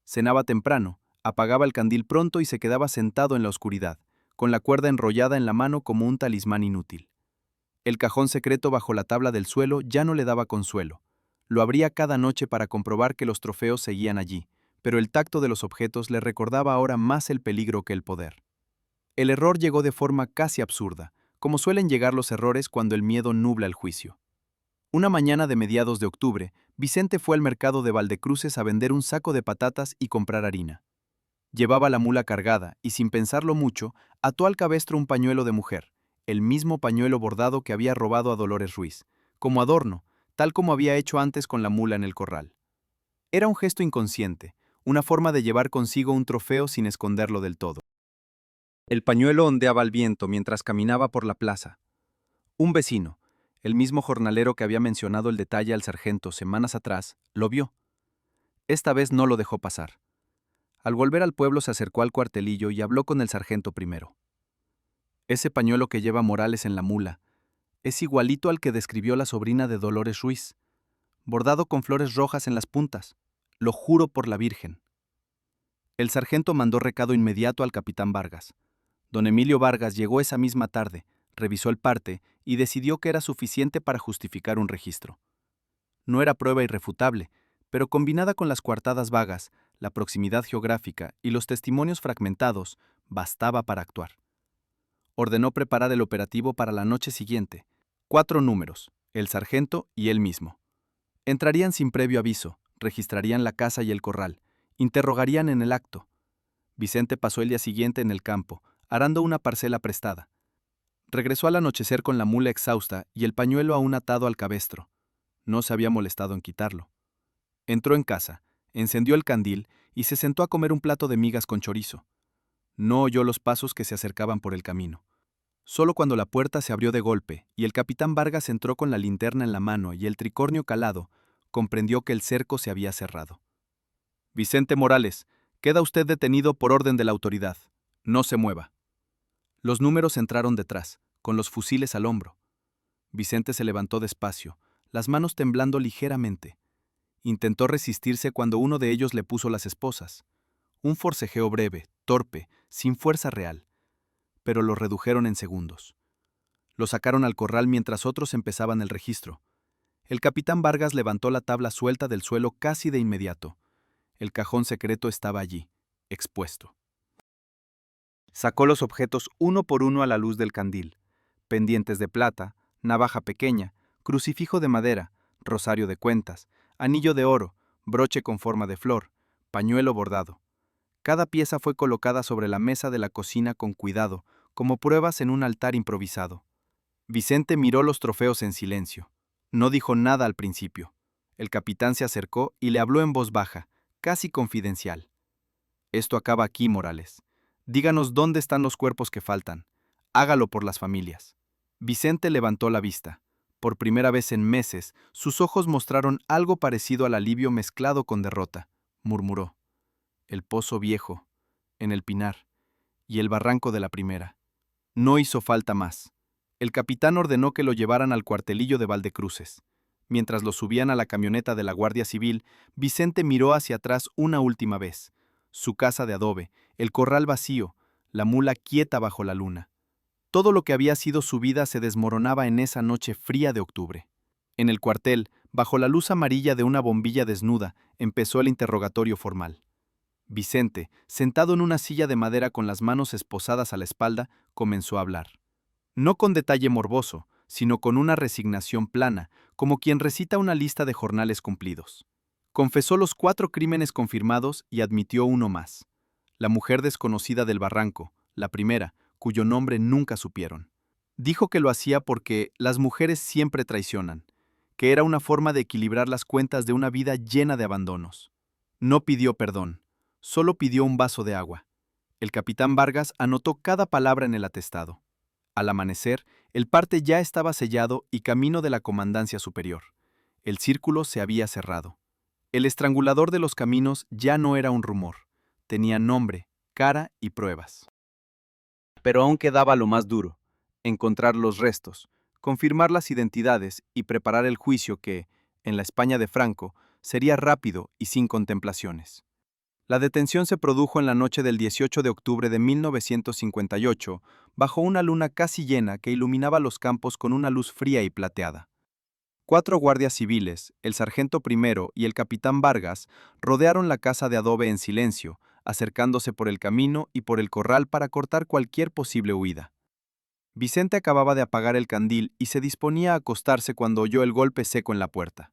Cenaba temprano, apagaba el candil pronto y se quedaba sentado en la oscuridad, con la cuerda enrollada en la mano como un talismán inútil. El cajón secreto bajo la tabla del suelo ya no le daba consuelo. Lo abría cada noche para comprobar que los trofeos seguían allí, pero el tacto de los objetos le recordaba ahora más el peligro que el poder. El error llegó de forma casi absurda, como suelen llegar los errores cuando el miedo nubla el juicio. Una mañana de mediados de octubre, Vicente fue al mercado de Valdecruces a vender un saco de patatas y comprar harina. Llevaba la mula cargada y, sin pensarlo mucho, ató al cabestro un pañuelo de mujer, el mismo pañuelo bordado que había robado a Dolores Ruiz, como adorno, tal como había hecho antes con la mula en el corral. Era un gesto inconsciente, una forma de llevar consigo un trofeo sin esconderlo del todo. El pañuelo ondeaba al viento mientras caminaba por la plaza. Un vecino, el mismo jornalero que había mencionado el detalle al sargento semanas atrás, lo vio. Esta vez no lo dejó pasar. Al volver al pueblo se acercó al cuartelillo y habló con el sargento primero. Ese pañuelo que lleva Morales en la mula es igualito al que describió la sobrina de Dolores Ruiz, bordado con flores rojas en las puntas. Lo juro por la Virgen. El sargento mandó recado inmediato al capitán Vargas. Don Emilio Vargas llegó esa misma tarde, revisó el parte y decidió que era suficiente para justificar un registro. No era prueba irrefutable, pero combinada con las coartadas vagas, la proximidad geográfica y los testimonios fragmentados, bastaba para actuar. Ordenó preparar el operativo para la noche siguiente. 4 números, el sargento y él mismo. Entrarían sin previo aviso, registrarían la casa y el corral, interrogarían en el acto. Vicente pasó el día siguiente en el campo, arando una parcela prestada. Regresó al anochecer con la mula exhausta y el pañuelo aún atado al cabestro. No se había molestado en quitarlo. Entró en casa, encendió el candil y se sentó a comer un plato de migas con chorizo. No oyó los pasos que se acercaban por el camino. Solo cuando la puerta se abrió de golpe y el capitán Vargas entró con la linterna en la mano y el tricornio calado, comprendió que el cerco se había cerrado. Vicente Morales, queda usted detenido por orden de la autoridad. No se mueva. Los números entraron detrás, con los fusiles al hombro. Vicente se levantó despacio, las manos temblando ligeramente. Intentó resistirse cuando uno de ellos le puso las esposas. Un forcejeo breve, torpe, sin fuerza real. Pero lo redujeron en segundos. Lo sacaron al corral mientras otros empezaban el registro. El capitán Vargas levantó la tabla suelta del suelo casi de inmediato. El cajón secreto estaba allí, expuesto. Sacó los objetos uno por uno a la luz del candil. Pendientes de plata, navaja pequeña, crucifijo de madera, rosario de cuentas, anillo de oro, broche con forma de flor, pañuelo bordado. Cada pieza fue colocada sobre la mesa de la cocina con cuidado, como pruebas en un altar improvisado. Vicente miró los trofeos en silencio. No dijo nada al principio. El capitán se acercó y le habló en voz baja, casi confidencial. Esto acaba aquí, Morales. Díganos dónde están los cuerpos que faltan. Hágalo por las familias. Vicente levantó la vista. Por primera vez en meses, sus ojos mostraron algo parecido al alivio mezclado con derrota. Murmuró. El pozo viejo, en el Pinar, y el barranco de la Primera. No hizo falta más. El capitán ordenó que lo llevaran al cuartelillo de Valdecruces. Mientras lo subían a la camioneta de la Guardia Civil, Vicente miró hacia atrás una última vez. Su casa de adobe, el corral vacío, la mula quieta bajo la luna. Todo lo que había sido su vida se desmoronaba en esa noche fría de octubre. En el cuartel, bajo la luz amarilla de una bombilla desnuda, empezó el interrogatorio formal. Vicente, sentado en una silla de madera con las manos esposadas a la espalda, comenzó a hablar. No con detalle morboso, sino con una resignación plana, como quien recita una lista de jornales cumplidos. Confesó los 4 crímenes confirmados y admitió uno más. La mujer desconocida del barranco, la primera, cuyo nombre nunca supieron. Dijo que lo hacía porque las mujeres siempre traicionan, que era una forma de equilibrar las cuentas de una vida llena de abandonos. No pidió perdón, Solo pidió un vaso de agua. El capitán Vargas anotó cada palabra en el atestado. Al amanecer, el parte ya estaba sellado y camino de la comandancia superior. El círculo se había cerrado. El estrangulador de los caminos ya no era un rumor. Tenía nombre, cara y pruebas. Pero aún quedaba lo más duro: encontrar los restos, confirmar las identidades y preparar el juicio que, en la España de Franco, sería rápido y sin contemplaciones. La detención se produjo en la noche del 18 de octubre de 1958, bajo una luna casi llena que iluminaba los campos con una luz fría y plateada. 4 guardias civiles, el sargento primero y el capitán Vargas, rodearon la casa de adobe en silencio, acercándose por el camino y por el corral para cortar cualquier posible huida. Vicente acababa de apagar el candil y se disponía a acostarse cuando oyó el golpe seco en la puerta.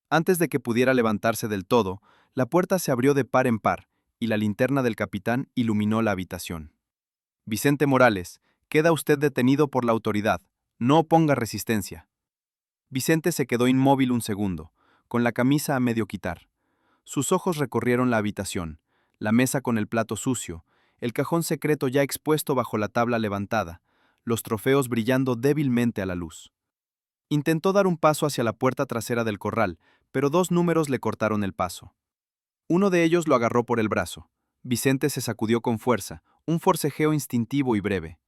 Antes de que pudiera levantarse del todo, la puerta se abrió de par en par y la linterna del capitán iluminó la habitación. Vicente Morales, queda usted detenido por la autoridad. No oponga resistencia. Vicente se quedó inmóvil un segundo, con la camisa a medio quitar. Sus ojos recorrieron la habitación, la mesa con el plato sucio, el cajón secreto ya expuesto bajo la tabla levantada, los trofeos brillando débilmente a la luz. Intentó dar un paso hacia la puerta trasera del corral, pero 2 números le cortaron el paso. Uno de ellos lo agarró por el brazo. Vicente se sacudió con fuerza, un forcejeo instintivo y breve.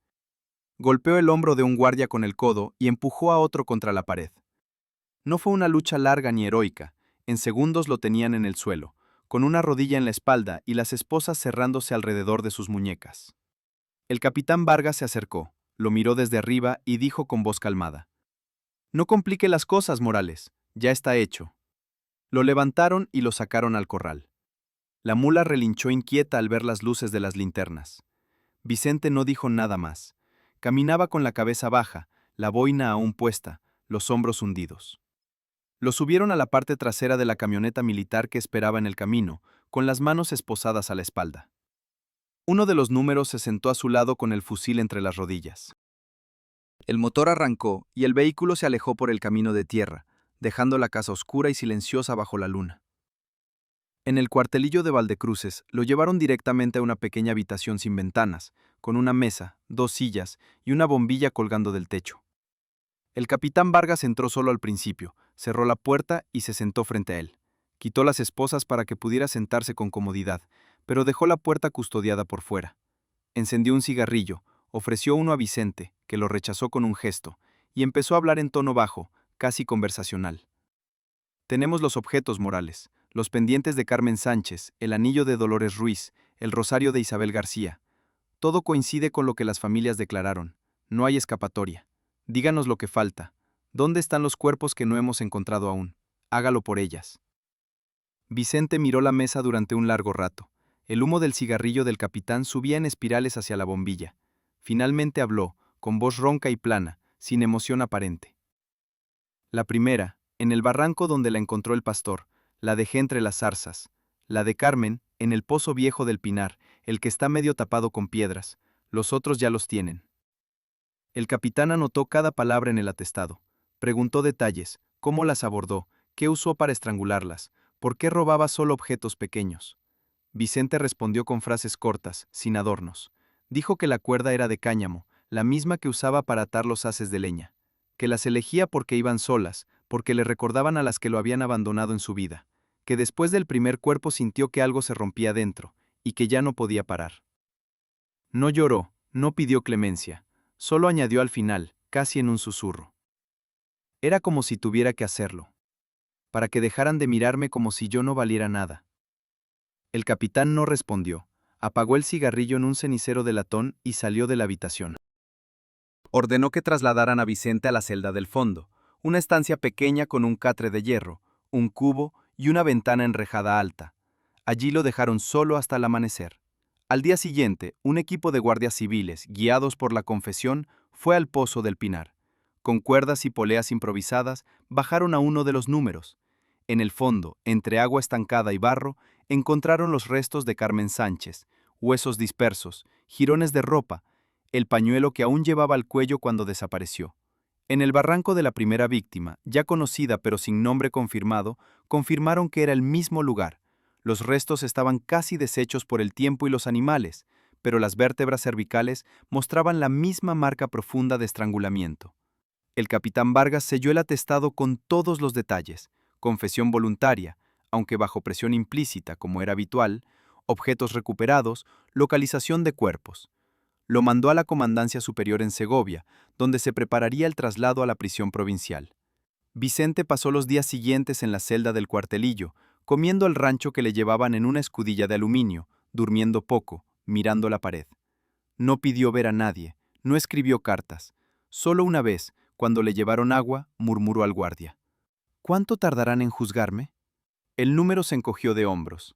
Golpeó el hombro de un guardia con el codo y empujó a otro contra la pared. No fue una lucha larga ni heroica. En segundos lo tenían en el suelo, con una rodilla en la espalda y las esposas cerrándose alrededor de sus muñecas. El capitán Vargas se acercó, lo miró desde arriba y dijo con voz calmada: «No complique las cosas, Morales, ya está hecho». Lo levantaron y lo sacaron al corral. La mula relinchó inquieta al ver las luces de las linternas. Vicente no dijo nada más. Caminaba con la cabeza baja, la boina aún puesta, los hombros hundidos. Lo subieron a la parte trasera de la camioneta militar que esperaba en el camino, con las manos esposadas a la espalda. Uno de los números se sentó a su lado con el fusil entre las rodillas. El motor arrancó y el vehículo se alejó por el camino de tierra, dejando la casa oscura y silenciosa bajo la luna. En el cuartelillo de Valdecruces lo llevaron directamente a una pequeña habitación sin ventanas, con una mesa, 2 sillas y una bombilla colgando del techo. El capitán Vargas entró solo al principio, cerró la puerta y se sentó frente a él. Quitó las esposas para que pudiera sentarse con comodidad, pero dejó la puerta custodiada por fuera. Encendió un cigarrillo, ofreció uno a Vicente, que lo rechazó con un gesto, y empezó a hablar en tono bajo, casi conversacional. «Tenemos los objetos, Morales, los pendientes de Carmen Sánchez, el anillo de Dolores Ruiz, el rosario de Isabel García. Todo coincide con lo que las familias declararon. No hay escapatoria. Díganos lo que falta. ¿Dónde están los cuerpos que no hemos encontrado aún? Hágalo por ellas». Vicente miró la mesa durante un largo rato. El humo del cigarrillo del capitán subía en espirales hacia la bombilla. Finalmente habló, con voz ronca y plana, sin emoción aparente. «La primera, en el barranco donde la encontró el pastor, la dejé entre las zarzas. La de Carmen, en el pozo viejo del Pinar, el que está medio tapado con piedras. Los otros ya los tienen». El capitán anotó cada palabra en el atestado. Preguntó detalles: cómo las abordó, qué usó para estrangularlas, por qué robaba solo objetos pequeños. Vicente respondió con frases cortas, sin adornos. Dijo que la cuerda era de cáñamo, la misma que usaba para atar los haces de leña. Que las elegía porque iban solas, porque le recordaban a las que lo habían abandonado en su vida. Que después del primer cuerpo sintió que algo se rompía dentro, y que ya no podía parar. No lloró, no pidió clemencia. Solo añadió al final, casi en un susurro: «Era como si tuviera que hacerlo. Para que dejaran de mirarme como si yo no valiera nada». El capitán no respondió. Apagó el cigarrillo en un cenicero de latón y salió de la habitación. Ordenó que trasladaran a Vicente a la celda del fondo, una estancia pequeña con un catre de hierro, un cubo y una ventana enrejada alta. Allí lo dejaron solo hasta el amanecer. Al día siguiente, un equipo de guardias civiles, guiados por la confesión, fue al pozo del Pinar. Con cuerdas y poleas improvisadas, bajaron a uno de los números. En el fondo, entre agua estancada y barro, encontraron los restos de Carmen Sánchez, huesos dispersos, jirones de ropa, el pañuelo que aún llevaba al cuello cuando desapareció. En el barranco de la primera víctima, ya conocida pero sin nombre confirmado, confirmaron que era el mismo lugar. Los restos estaban casi deshechos por el tiempo y los animales, pero las vértebras cervicales mostraban la misma marca profunda de estrangulamiento. El capitán Vargas selló el atestado con todos los detalles: confesión voluntaria, aunque bajo presión implícita, como era habitual, objetos recuperados, localización de cuerpos. Lo mandó a la Comandancia Superior en Segovia, donde se prepararía el traslado a la prisión provincial. Vicente pasó los días siguientes en la celda del cuartelillo, comiendo el rancho que le llevaban en una escudilla de aluminio, durmiendo poco, mirando la pared. No pidió ver a nadie, no escribió cartas. Solo una vez, cuando le llevaron agua, murmuró al guardia: «¿Cuánto tardarán en juzgarme?». El número se encogió de hombros.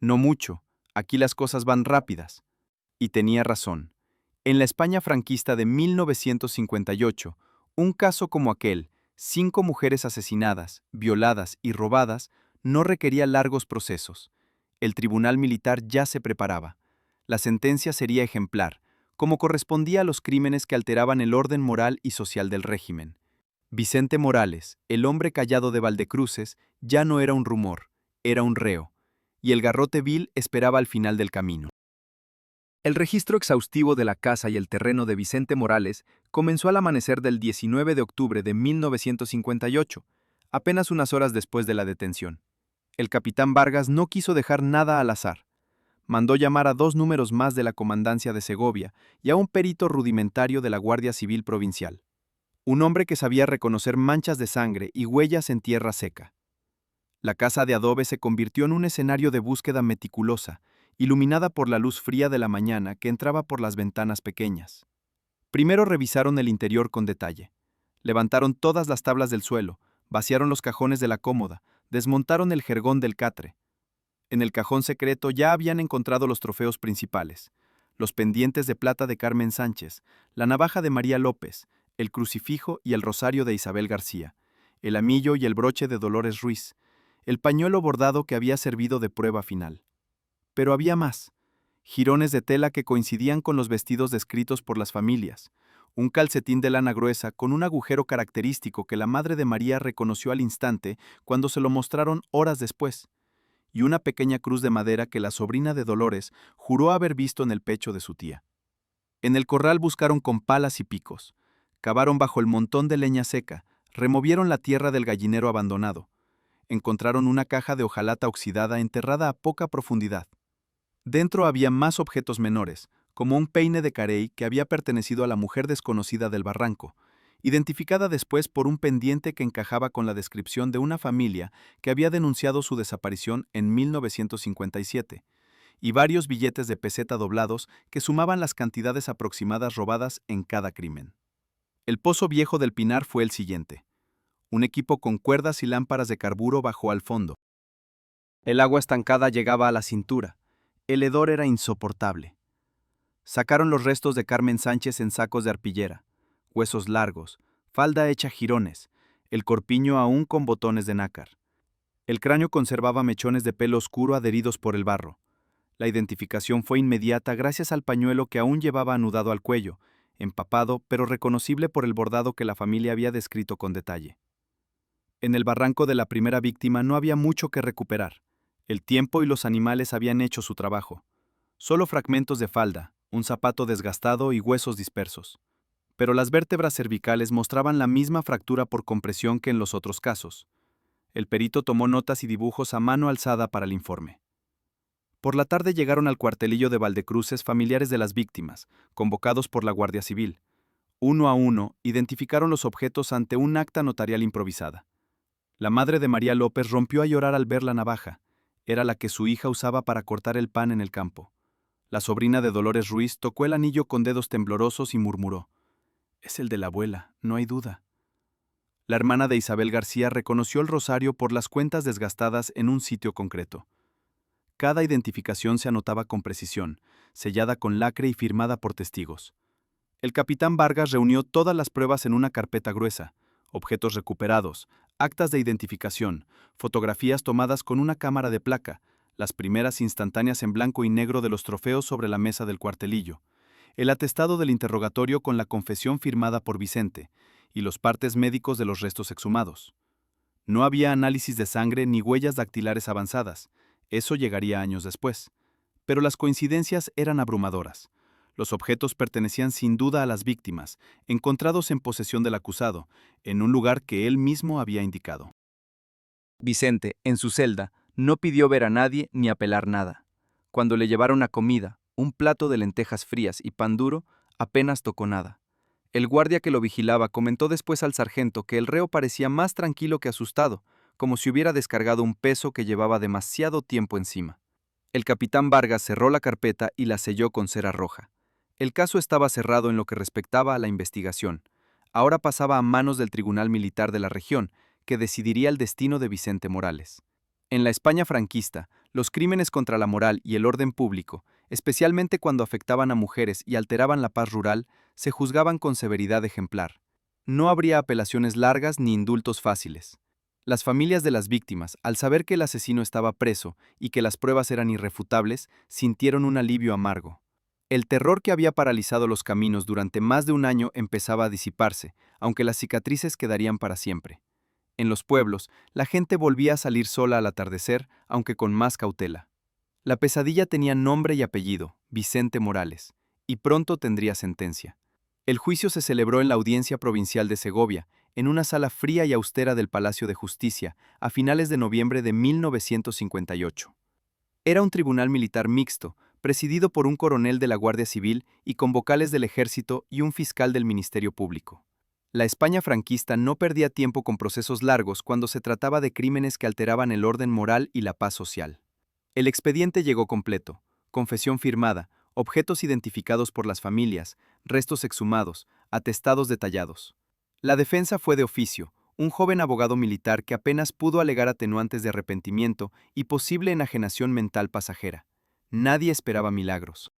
«No mucho, aquí las cosas van rápidas». Y tenía razón. En la España franquista de 1958, un caso como aquel, 5 mujeres asesinadas, violadas y robadas, no requería largos procesos. El tribunal militar ya se preparaba. La sentencia sería ejemplar, como correspondía a los crímenes que alteraban el orden moral y social del régimen. Vicente Morales, el hombre callado de Valdecruces, ya no era un rumor, era un reo, y el garrote vil esperaba al final del camino. El registro exhaustivo de la casa y el terreno de Vicente Morales comenzó al amanecer del 19 de octubre de 1958, apenas unas horas después de la detención. El capitán Vargas no quiso dejar nada al azar. Mandó llamar a 2 números más de la Comandancia de Segovia y a un perito rudimentario de la Guardia Civil Provincial. Un hombre que sabía reconocer manchas de sangre y huellas en tierra seca. La casa de adobe se convirtió en un escenario de búsqueda meticulosa, iluminada por la luz fría de la mañana que entraba por las ventanas pequeñas. Primero revisaron el interior con detalle. Levantaron todas las tablas del suelo, vaciaron los cajones de la cómoda, desmontaron el jergón del catre. En el cajón secreto ya habían encontrado los trofeos principales: los pendientes de plata de Carmen Sánchez, la navaja de María López, el crucifijo y el rosario de Isabel García, el amillo y el broche de Dolores Ruiz, el pañuelo bordado que había servido de prueba final. Pero había más: jirones de tela que coincidían con los vestidos descritos por las familias, un calcetín de lana gruesa con un agujero característico que la madre de María reconoció al instante cuando se lo mostraron horas después, y una pequeña cruz de madera que la sobrina de Dolores juró haber visto en el pecho de su tía. En el corral buscaron con palas y picos, cavaron bajo el montón de leña seca, removieron la tierra del gallinero abandonado. Encontraron una caja de hojalata oxidada enterrada a poca profundidad. Dentro había más objetos menores, como un peine de carey que había pertenecido a la mujer desconocida del barranco, identificada después por un pendiente que encajaba con la descripción de una familia que había denunciado su desaparición en 1957, y varios billetes de peseta doblados que sumaban las cantidades aproximadas robadas en cada crimen. El pozo viejo del Pinar fue el siguiente: un equipo con cuerdas y lámparas de carburo bajó al fondo. El agua estancada llegaba a la cintura. El hedor era insoportable. Sacaron los restos de Carmen Sánchez en sacos de arpillera, huesos largos, falda hecha jirones, el corpiño aún con botones de nácar. El cráneo conservaba mechones de pelo oscuro adheridos por el barro. La identificación fue inmediata gracias al pañuelo que aún llevaba anudado al cuello, empapado pero reconocible por el bordado que la familia había descrito con detalle. En el barranco de la primera víctima no había mucho que recuperar. El tiempo y los animales habían hecho su trabajo. Solo fragmentos de falda, un zapato desgastado y huesos dispersos. Pero las vértebras cervicales mostraban la misma fractura por compresión que en los otros casos. El perito tomó notas y dibujos a mano alzada para el informe. Por la tarde llegaron al cuartelillo de Valdecruces familiares de las víctimas, convocados por la Guardia Civil. Uno a uno, identificaron los objetos ante un acta notarial improvisada. La madre de María López rompió a llorar al ver la navaja. Era la que su hija usaba para cortar el pan en el campo. La sobrina de Dolores Ruiz tocó el anillo con dedos temblorosos y murmuró: «Es el de la abuela, no hay duda». La hermana de Isabel García reconoció el rosario por las cuentas desgastadas en un sitio concreto. Cada identificación se anotaba con precisión, sellada con lacre y firmada por testigos. El capitán Vargas reunió todas las pruebas en una carpeta gruesa: objetos recuperados, actas de identificación, fotografías tomadas con una cámara de placa, las primeras instantáneas en blanco y negro de los trofeos sobre la mesa del cuartelillo, el atestado del interrogatorio con la confesión firmada por Vicente, y los partes médicos de los restos exhumados. No había análisis de sangre ni huellas dactilares avanzadas. Eso llegaría años después. Pero las coincidencias eran abrumadoras. Los objetos pertenecían sin duda a las víctimas, encontrados en posesión del acusado, en un lugar que él mismo había indicado. Vicente, en su celda, no pidió ver a nadie ni apelar nada. Cuando le llevaron la comida, un plato de lentejas frías y pan duro, apenas tocó nada. El guardia que lo vigilaba comentó después al sargento que el reo parecía más tranquilo que asustado, como si hubiera descargado un peso que llevaba demasiado tiempo encima. El capitán Vargas cerró la carpeta y la selló con cera roja. El caso estaba cerrado en lo que respectaba a la investigación. Ahora pasaba a manos del Tribunal Militar de la región, que decidiría el destino de Vicente Morales. En la España franquista, los crímenes contra la moral y el orden público, especialmente cuando afectaban a mujeres y alteraban la paz rural, se juzgaban con severidad ejemplar. No habría apelaciones largas ni indultos fáciles. Las familias de las víctimas, al saber que el asesino estaba preso y que las pruebas eran irrefutables, sintieron un alivio amargo. El terror que había paralizado los caminos durante más de un año empezaba a disiparse, aunque las cicatrices quedarían para siempre. En los pueblos, la gente volvía a salir sola al atardecer, aunque con más cautela. La pesadilla tenía nombre y apellido, Vicente Morales, y pronto tendría sentencia. El juicio se celebró en la Audiencia Provincial de Segovia, en una sala fría y austera del Palacio de Justicia, a finales de noviembre de 1958. Era un tribunal militar mixto, presidido por un coronel de la Guardia Civil y con vocales del Ejército y un fiscal del Ministerio Público. La España franquista no perdía tiempo con procesos largos cuando se trataba de crímenes que alteraban el orden moral y la paz social. El expediente llegó completo: confesión firmada, objetos identificados por las familias, restos exhumados, atestados detallados. La defensa fue de oficio, un joven abogado militar que apenas pudo alegar atenuantes de arrepentimiento y posible enajenación mental pasajera. Nadie esperaba milagros.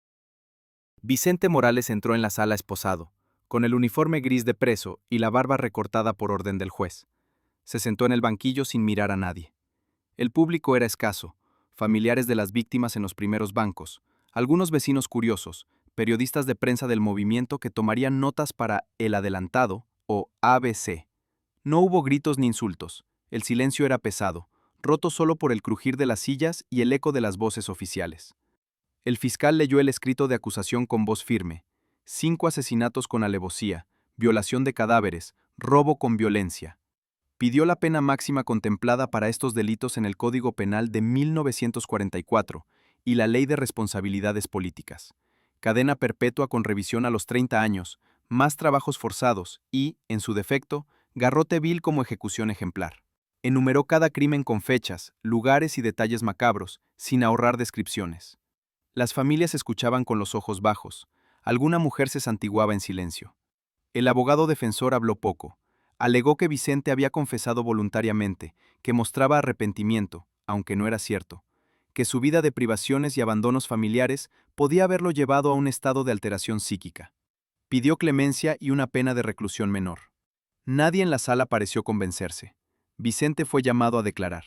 Vicente Morales entró en la sala esposado, con el uniforme gris de preso y la barba recortada por orden del juez. Se sentó en el banquillo sin mirar a nadie. El público era escaso, familiares de las víctimas en los primeros bancos, algunos vecinos curiosos, periodistas de prensa del movimiento que tomarían notas para El Adelantado o ABC. No hubo gritos ni insultos, el silencio era pesado, roto solo por el crujir de las sillas y el eco de las voces oficiales. El fiscal leyó el escrito de acusación con voz firme: 5 asesinatos con alevosía, violación de cadáveres, robo con violencia. Pidió la pena máxima contemplada para estos delitos en el Código Penal de 1944 y la Ley de Responsabilidades Políticas. Cadena perpetua con revisión a los 30 años, más trabajos forzados y, en su defecto, garrote vil como ejecución ejemplar. Enumeró cada crimen con fechas, lugares y detalles macabros, sin ahorrar descripciones. Las familias escuchaban con los ojos bajos. Alguna mujer se santiguaba en silencio. El abogado defensor habló poco. Alegó que Vicente había confesado voluntariamente, que mostraba arrepentimiento, aunque no era cierto, que su vida de privaciones y abandonos familiares podía haberlo llevado a un estado de alteración psíquica. Pidió clemencia y una pena de reclusión menor. Nadie en la sala pareció convencerse. Vicente fue llamado a declarar.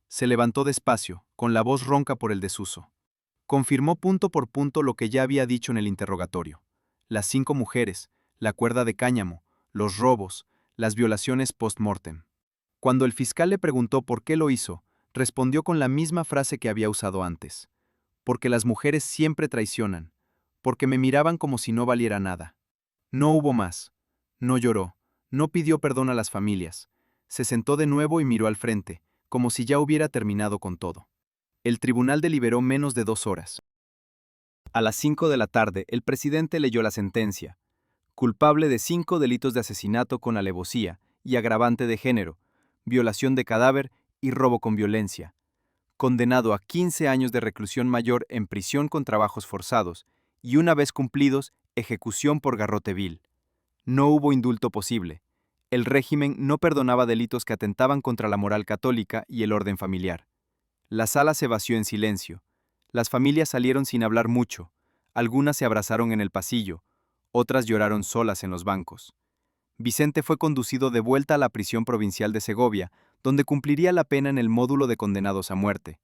Se levantó despacio, con la voz ronca por el desuso. Confirmó punto por punto lo que ya había dicho en el interrogatorio: las 5 mujeres, la cuerda de cáñamo, los robos, las violaciones post-mortem. Cuando el fiscal le preguntó por qué lo hizo, respondió con la misma frase que había usado antes: porque las mujeres siempre traicionan, porque me miraban como si no valiera nada. No hubo más. No lloró, no pidió perdón a las familias. Se sentó de nuevo y miró al frente, como si ya hubiera terminado con todo. El tribunal deliberó menos de 2 horas. A las 5 de la tarde, el presidente leyó la sentencia: culpable de 5 delitos de asesinato con alevosía y agravante de género, violación de cadáver y robo con violencia. Condenado a 15 años de reclusión mayor en prisión con trabajos forzados y, una vez cumplidos, ejecución por garrote vil. No hubo indulto posible. El régimen no perdonaba delitos que atentaban contra la moral católica y el orden familiar. La sala se vació en silencio. Las familias salieron sin hablar mucho. Algunas se abrazaron en el pasillo, otras lloraron solas en los bancos. Vicente fue conducido de vuelta a la prisión provincial de Segovia, donde cumpliría la pena en el módulo de condenados a muerte.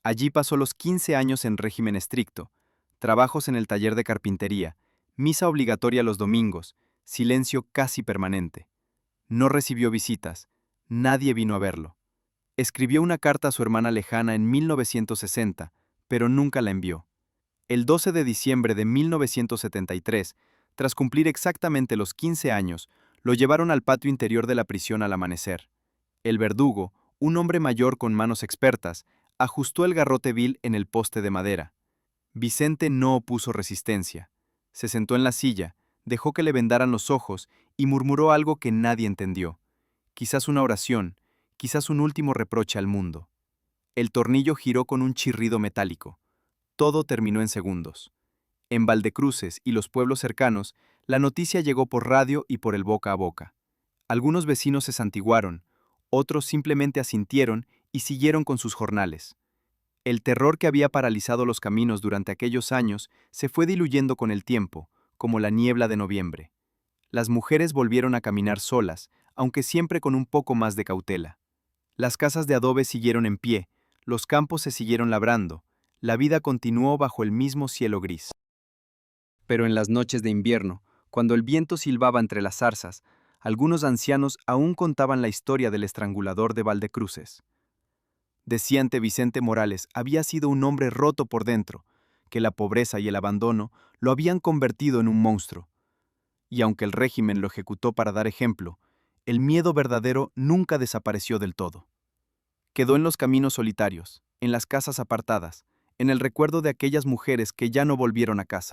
Allí pasó los 15 años en régimen estricto, trabajos en el taller de carpintería, misa obligatoria los domingos, silencio casi permanente. No recibió visitas, nadie vino a verlo. Escribió una carta a su hermana lejana en 1960, pero nunca la envió. El 12 de diciembre de 1973, tras cumplir exactamente los 15 años, lo llevaron al patio interior de la prisión al amanecer. El verdugo, un hombre mayor con manos expertas, ajustó el garrote vil en el poste de madera. Vicente no opuso resistencia. Se sentó en la silla, dejó que le vendaran los ojos y murmuró algo que nadie entendió. Quizás una oración, quizás un último reproche al mundo. El tornillo giró con un chirrido metálico. Todo terminó en segundos. En Valdecruces y los pueblos cercanos, la noticia llegó por radio y por el boca a boca. Algunos vecinos se santiguaron, otros simplemente asintieron y siguieron con sus jornales. El terror que había paralizado los caminos durante aquellos años se fue diluyendo con el tiempo, como la niebla de noviembre. Las mujeres volvieron a caminar solas, aunque siempre con un poco más de cautela. Las casas de adobe siguieron en pie, los campos se siguieron labrando, la vida continuó bajo el mismo cielo gris. Pero en las noches de invierno, cuando el viento silbaba entre las zarzas, algunos ancianos aún contaban la historia del estrangulador de Valdecruces. Decían que Vicente Morales había sido un hombre roto por dentro, que la pobreza y el abandono lo habían convertido en un monstruo. Y aunque el régimen lo ejecutó para dar ejemplo, el miedo verdadero nunca desapareció del todo. Quedó en los caminos solitarios, en las casas apartadas, en el recuerdo de aquellas mujeres que ya no volvieron a casa.